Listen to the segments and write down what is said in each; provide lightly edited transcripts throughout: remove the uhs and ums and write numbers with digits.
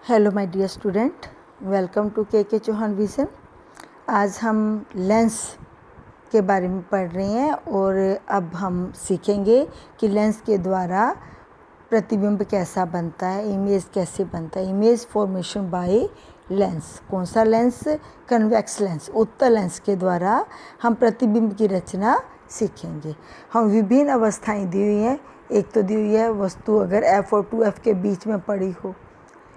Hello my dear student, welcome to K Chauhan vision. आज हम lens के बारे में पढ़ रहे हैं और अब हम सीखेंगे कि लेंस के द्वारा प्रतिबिंब कैसा बनता है, इमेज कैसे बनता है। Image formation by lens. कौन सा लेंस? कन्वेक्स लेंस, उत्तल लेंस के द्वारा हम प्रतिबिंब की रचना सीखेंगे। हम विभिन्न अवस्थाएं दी हुई हैं। एक तो दी हुई है वस्तु अगर F और 2F के बीच में पड़ी हो,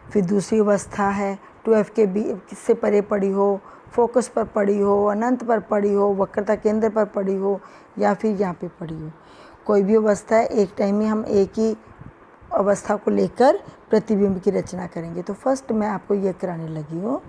फिर दूसरी अवस्था है 2F के बीच से परे पड़ी हो, फोकस पर पड़ी हो, अनंत पर पड़ी हो, वक्रता केंद्र पर पड़ी हो, या फिर यहाँ पे पड़ी हो। कोई भी अवस्था है, एक टाइम में हम एक ही अवस्था को लेकर प्रतिबिंब की रचना करेंगे। तो फर्स्ट मैं आपको ये कराने लगी हूँ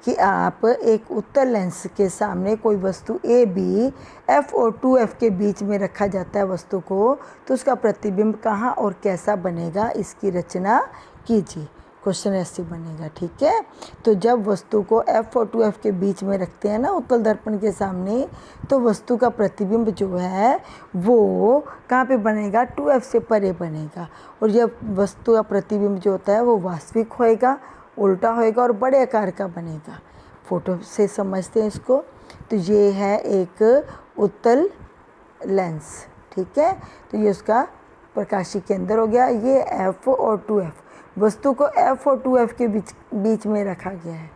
कि आप एक उत्तल लेंस के सामने कोई वस्तु ए बी F और 2F के बीच में रखा जाता है वस्तु को, तो उसका प्रतिबिंब कहाँ और कैसा बनेगा, इसकी रचना कीजिए। क्वेश्चन ऐसे बनेगा, ठीक है। तो जब वस्तु को F और 2F के बीच में रखते हैं ना उत्तल दर्पण के सामने, तो वस्तु का प्रतिबिंब जो है वो कहाँ पे बनेगा? 2F से परे बनेगा। और जब वस्तु का प्रतिबिंब जो होता है वो वास्तविक होएगा, उल्टा होएगा और बड़े आकार का बनेगा। फोटो से समझते हैं इसको। तो ये है एक उत्तल लेंस, ठीक है। तो ये उसका प्रकाशीय केंद्र हो गया। ये F और 2F वस्तु को F और 2F के बीच में रखा गया है,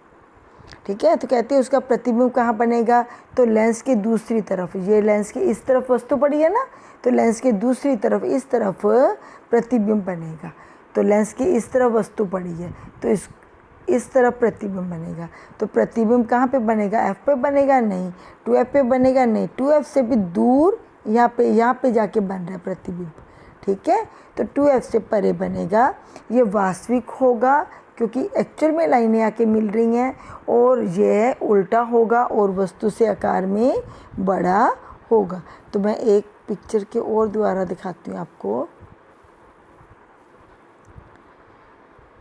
ठीक है। तो कहते हैं उसका प्रतिबिंब कहाँ बनेगा? तो लेंस की दूसरी तरफ। ये लेंस की इस तरफ वस्तु पड़ी है ना, तो लेंस की दूसरी तरफ इस तरफ प्रतिबिंब बनेगा। तो लेंस की इस तरफ वस्तु पड़ी है, तो इस तरफ प्रतिबिंब बनेगा। तो प्रतिबिंब कहाँ पे बनेगा? F पे बनेगा? नहीं। 2F पे बनेगा? नहीं। 2F से भी दूर यहाँ पे जाके बन रहा है प्रतिबिंब, ठीक है। तो 2F से परे बनेगा। ये वास्तविक होगा क्योंकि एक्चुअल में लाइनें आके मिल रही हैं, और ये उल्टा होगा और वस्तु से आकार में बड़ा होगा। तो मैं एक पिक्चर के और द्वारा दिखाती हूँ आपको।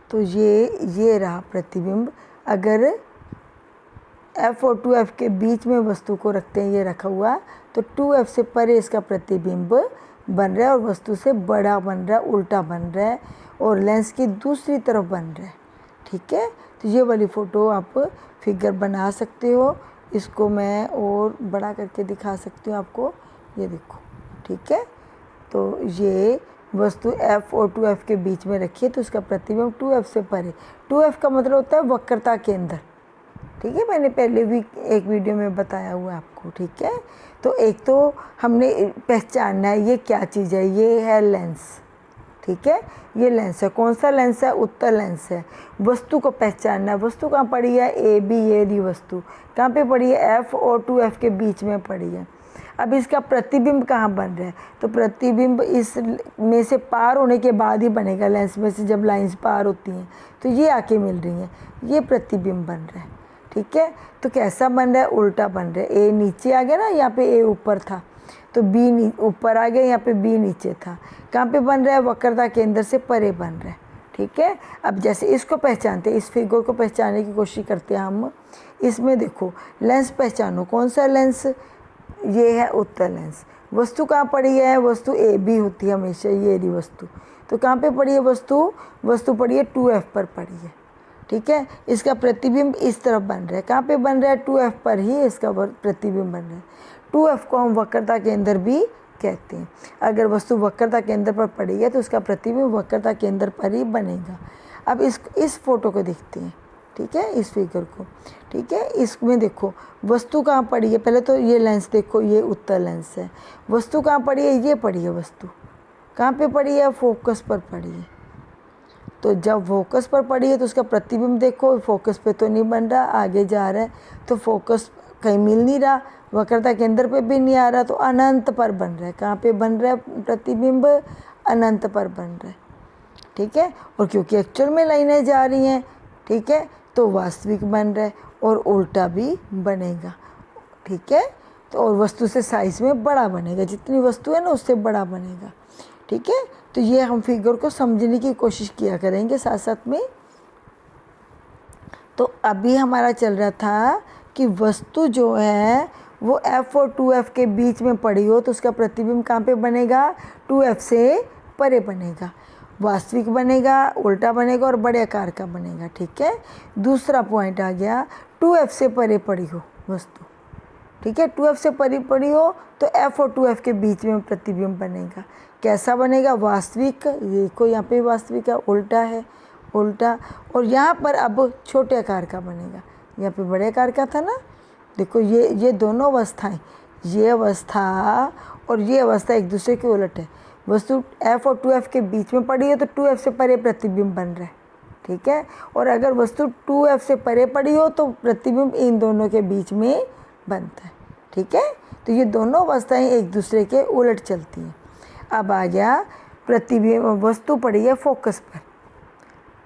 तो ये रहा प्रतिबिंब। अगर F और 2F के बीच में वस्तु को रखते हैं, ये रखा हुआ, तो 2F से परे इसका प्रतिबिंब बन रहा है और वस्तु से बड़ा बन रहा है, उल्टा बन रहा है, और लेंस की दूसरी तरफ बन रहा है, ठीक है। तो ये वाली फ़ोटो आप फिगर बना सकते हो। इसको मैं और बड़ा करके दिखा सकती हूँ आपको। ये देखो, ठीक है। तो ये वस्तु F और 2F के बीच में रखी है, तो उसका प्रतिबिंब 2F से परे। 2F का मतलब होता है वक्रता केंद्र, ठीक है। मैंने पहले भी एक वीडियो में बताया हुआ है आपको, ठीक है। तो एक तो हमने पहचानना है ये क्या चीज़ है। ये है लेंस, ठीक है। ये लेंस है। कौन सा लेंस है? उत्तल लेंस है। वस्तु को पहचानना है। वस्तु कहाँ पड़ी है? ए बी, ये रही वस्तु। कहाँ पे पड़ी है? F और 2F के बीच में पड़ी है। अब इसका प्रतिबिंब कहाँ बन रहा है? तो प्रतिबिंब इस में से पार होने के बाद ही बनेगा। लेंस में से जब लाइंस पार होती हैं तो ये आके मिल रही हैं, ये प्रतिबिंब बन रहा है, ठीक है। तो कैसा बन रहा है? उल्टा बन रहा है। ए नीचे आ गया ना, यहाँ पे ए ऊपर था, तो बी ऊपर आ गया, यहाँ पे बी नीचे था। कहाँ पे बन रहा है? वक्रता केंद्र से परे बन रहा है, ठीक है। अब जैसे इसको पहचानते हैं, इस फिगर को पहचानने की कोशिश करते हैं हम। इसमें देखो लेंस पहचानो। कौन सा लेंस? ये है उत्तल लेंस। वस्तु कहाँ पड़ी है? वस्तु ए बी होती है हमेशा, ये रही वस्तु। तो कहाँ पे पड़ी है वस्तु पड़ी है 2F पर पड़ी है, ठीक है। इसका प्रतिबिंब इस तरफ बन रहा है। कहाँ पे बन रहा है? 2F पर ही इसका प्रतिबिंब बन रहा है। 2F को हम वक्रता केंद्र भी कहते हैं। अगर वस्तु वक्रता केंद्र पर पड़ी है तो उसका प्रतिबिंब वक्रता केंद्र पर ही बनेगा। अब इस फोटो को देखते हैं, ठीक है, इस फिगर को, ठीक है। इसमें देखो वस्तु कहाँ पड़ी है। पहले तो ये लेंस देखो, ये उत्तल लेंस है। वस्तु कहाँ पड़ी है? ये पड़ी है वस्तु। कहाँ पे पड़ी है? फोकस पर पड़ी है। तो जब फोकस पर पड़ी है तो उसका प्रतिबिंब देखो, फोकस पे तो नहीं बन रहा, आगे जा रहा है, तो फोकस कहीं मिल नहीं रहा, वक्रता केंद्र पे भी नहीं आ रहा, तो अनंत पर बन रहा है। कहाँ पे बन रहा है प्रतिबिंब? अनंत पर बन रहा है, ठीक है। और क्योंकि एक्चुअल में लाइनें जा रही हैं, ठीक है, तो वास्तविक बन रहा है और उल्टा भी बनेगा, ठीक है। तो और वस्तु से साइज में बड़ा बनेगा, जितनी वस्तु है ना उससे बड़ा बनेगा, ठीक है। तो ये हम फिगर को समझने की कोशिश किया करेंगे साथ साथ में। तो अभी हमारा चल रहा था कि वस्तु जो है वो F और 2F के बीच में पड़ी हो तो उसका प्रतिबिंब कहाँ पे बनेगा? 2F से परे बनेगा। वास्तविक बनेगा, उल्टा बनेगा और बड़े आकार का बनेगा। ठीक है, दूसरा पॉइंट आ गया 2f से परे पड़ी हो वस्तु। ठीक है, 2f से परे पड़ी हो तो f और 2f के बीच में प्रतिबिंब बनेगा। कैसा बनेगा? वास्तविक। ये को यहाँ पे वास्तविक है, उल्टा है, उल्टा। और यहाँ पर अब छोटे आकार का बनेगा, यहाँ पे बड़े आकार का था ना। देखो ये दोनों अवस्थाएं, ये अवस्था और ये अवस्था एक दूसरे के उलट है। वस्तु f और 2f के बीच में पड़ी है तो 2f से परे प्रतिबिंब बन रहा है। ठीक है, और अगर वस्तु 2f से परे पड़ी हो तो प्रतिबिंब इन दोनों के बीच में बनता है। ठीक है, तो ये दोनों अवस्थाएं एक दूसरे के उलट चलती हैं। अब आ गया प्रतिबिंब, वस्तु पड़ी है फोकस पर।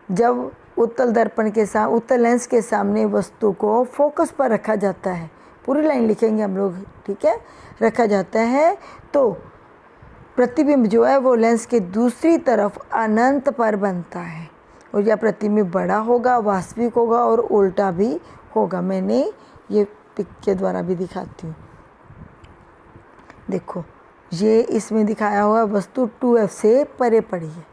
जब उत्तल दर्पण के साथ उत्तल लेंस के सामने वस्तु को फोकस पर रखा जाता है, पूरी लाइन लिखेंगे हम लोग। ठीक है, रखा जाता है तो प्रतिबिंब जो है वो लेंस के दूसरी तरफ अनंत पर बनता है। और यह प्रतिबिंब बड़ा होगा, वास्तविक होगा और उल्टा भी होगा। मैंने ये पिक के द्वारा भी दिखाती हूँ। देखो ये इसमें दिखाया हुआ वस्तु 2f से परे पड़ी है।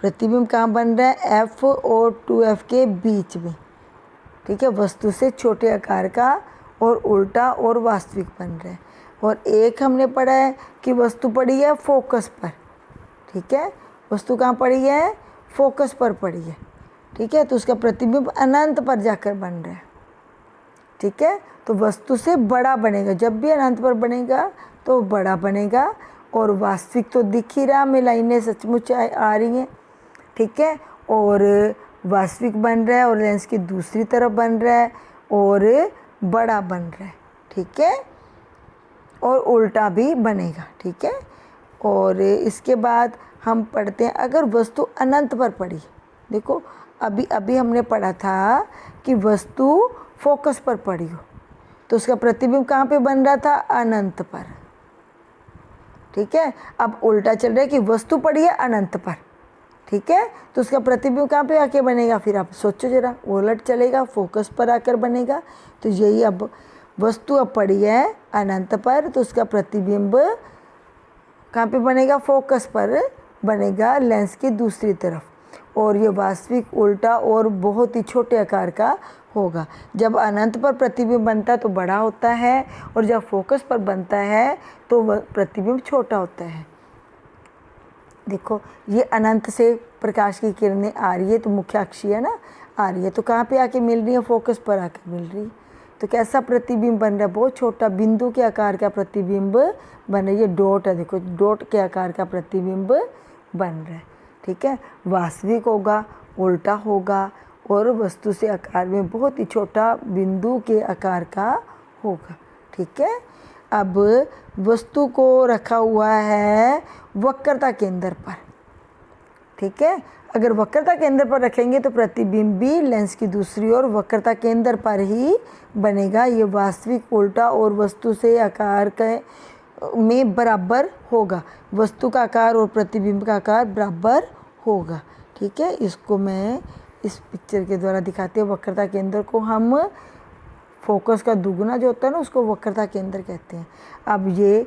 प्रतिबिंब कहाँ बन रहा है? f और 2f के बीच में। ठीक है, वस्तु से छोटे आकार का और उल्टा और वास्तविक बन रहा है। और एक हमने पढ़ा है कि वस्तु पड़ी है फोकस पर। ठीक है, वस्तु कहाँ पड़ी है? फोकस पर पड़ी है। ठीक है, तो उसका प्रतिबिंब अनंत पर जाकर बन रहा है। ठीक है, तो वस्तु से बड़ा बनेगा। जब भी अनंत पर बनेगा तो बड़ा बनेगा। और वास्तविक तो दिख ही रहा, में लाइनें सचमुच आ रही हैं। ठीक है, और वास्तविक बन रहा है और लेंस की दूसरी तरफ बन रहा है और बड़ा बन रहा है। ठीक है, और उल्टा भी बनेगा। ठीक है, और इसके बाद हम पढ़ते हैं अगर वस्तु अनंत पर पड़ी। देखो अभी हमने पढ़ा था कि वस्तु फोकस पर पड़ी हो तो उसका प्रतिबिंब कहाँ पे बन रहा था? अनंत पर। ठीक है, अब उल्टा चल रहा है कि वस्तु पड़ी है अनंत पर। ठीक है, तो उसका प्रतिबिंब कहाँ पे आके बनेगा? फिर आप सोचो जरा, उलट चलेगा, फोकस पर आकर बनेगा। तो यही, अब वस्तु अब पड़ी है अनंत पर तो उसका प्रतिबिंब कहाँ पे बनेगा? फोकस पर बनेगा, लेंस की दूसरी तरफ। और ये वास्तविक, उल्टा और बहुत ही छोटे आकार का होगा। जब अनंत पर प्रतिबिंब बनता है तो बड़ा होता है और जब फोकस पर बनता है तो वह प्रतिबिंब छोटा होता है। देखो ये अनंत से प्रकाश की किरणें आ रही है तो मुख्य अक्षीय है ना, आ रही है तो कहाँ पे आके मिल रही है? फोकस पर आके मिल रही है। तो कैसा प्रतिबिंब बन रहा है? बहुत छोटा बिंदु के आकार का प्रतिबिंब बन रहा है। ये डॉट है, देखो डॉट के आकार का प्रतिबिंब बन रहा है। ठीक है, वास्तविक होगा, उल्टा होगा और वस्तु से आकार में बहुत ही छोटा बिंदु के आकार का होगा। ठीक है, अब वस्तु को रखा हुआ है वक्रता केंद्र पर। ठीक है, अगर वक्रता केंद्र पर रखेंगे तो प्रतिबिंब भी लेंस की दूसरी ओर वक्रता केंद्र पर ही बनेगा। ये वास्तविक, उल्टा और वस्तु से आकार के में बराबर होगा। वस्तु का आकार और प्रतिबिंब का आकार बराबर होगा। ठीक है, इसको मैं इस पिक्चर के द्वारा दिखाते हैं। वक्रता केंद्र को हम फोकस का दुगुना जो होता है ना उसको वक्रता केंद्र कहते हैं। अब ये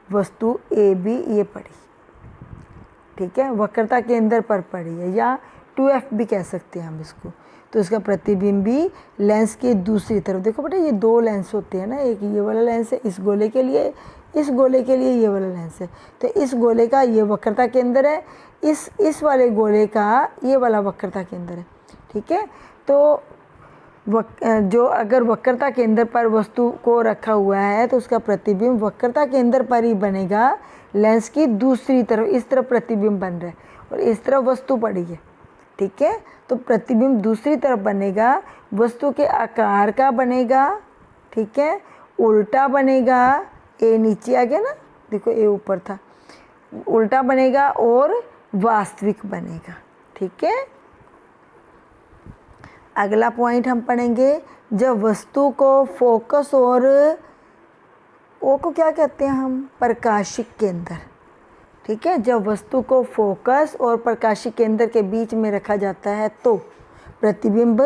वस्तु ए बी ये पड़ी। ठीक है, वक्रता केंद्र पर पड़ी है या 2f भी कह सकते हैं हम इसको। तो इसका प्रतिबिंब भी लेंस के दूसरी तरफ। देखो बेटा ये दो लेंस होते हैं ना, एक ये वाला लेंस है इस गोले के लिए, इस गोले के लिए ये वाला लेंस है। तो इस गोले का ये वक्रता केंद्र है, इस वाले गोले का ये वाला वक्रता केंद्र है। ठीक है, तो जो अगर वक्रता केंद्र पर वस्तु को रखा हुआ है तो उसका प्रतिबिंब वक्रता केंद्र पर ही बनेगा। लेंस की दूसरी तरफ, इस तरफ प्रतिबिंब बन रहा है और इस तरफ वस्तु पड़ी है। ठीक है, तो प्रतिबिंब दूसरी तरफ बनेगा, वस्तु के आकार का बनेगा। ठीक है, उल्टा बनेगा। ए नीचे आ गया ना, देखो ए ऊपर था, उल्टा बनेगा और वास्तविक बनेगा। ठीक है, अगला पॉइंट हम पढ़ेंगे जब वस्तु को फोकस और ओ को क्या कहते हैं हम? प्रकाशिक केंद्र। ठीक है, जब वस्तु को फोकस और प्रकाशिक केंद्र के बीच में रखा जाता है तो प्रतिबिंब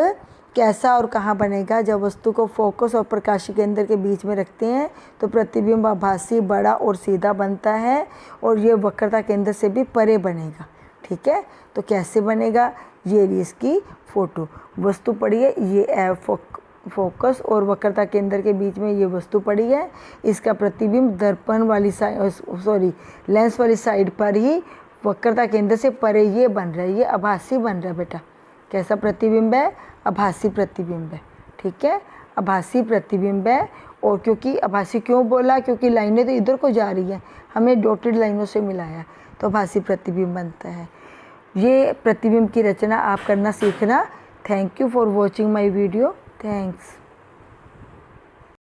कैसा और कहाँ बनेगा? जब वस्तु को फोकस और प्रकाशिक केंद्र के बीच में रखते हैं तो प्रतिबिंब आभासी, बड़ा और सीधा बनता है और ये वक्रता केंद्र से भी परे बनेगा। ठीक है। तो कैसे बनेगा, ये रही इसकी फ़ोटो, वस्तु पड़ी है, ये एफ फोकस और वक्रता केंद्र के बीच में ये वस्तु पड़ी है, इसका प्रतिबिंब दर्पण वाली साइड लेंस वाली साइड पर ही वक्रता केंद्र से परे ये बन रहा है, ये आभासी बन रहा है बेटा। कैसा प्रतिबिंब है, आभासी प्रतिबिंब है, ठीक है, आभासी प्रतिबिंब है। और क्योंकि आभासी क्यों बोला, क्योंकि लाइनें तो इधर को जा रही हैं, हमें डॉटेड लाइनों से मिलाया, तो आभासी प्रतिबिंब बनता है। ये प्रतिबिंब की रचना आप करना सीखना। Thank you for watching my video. Thanks.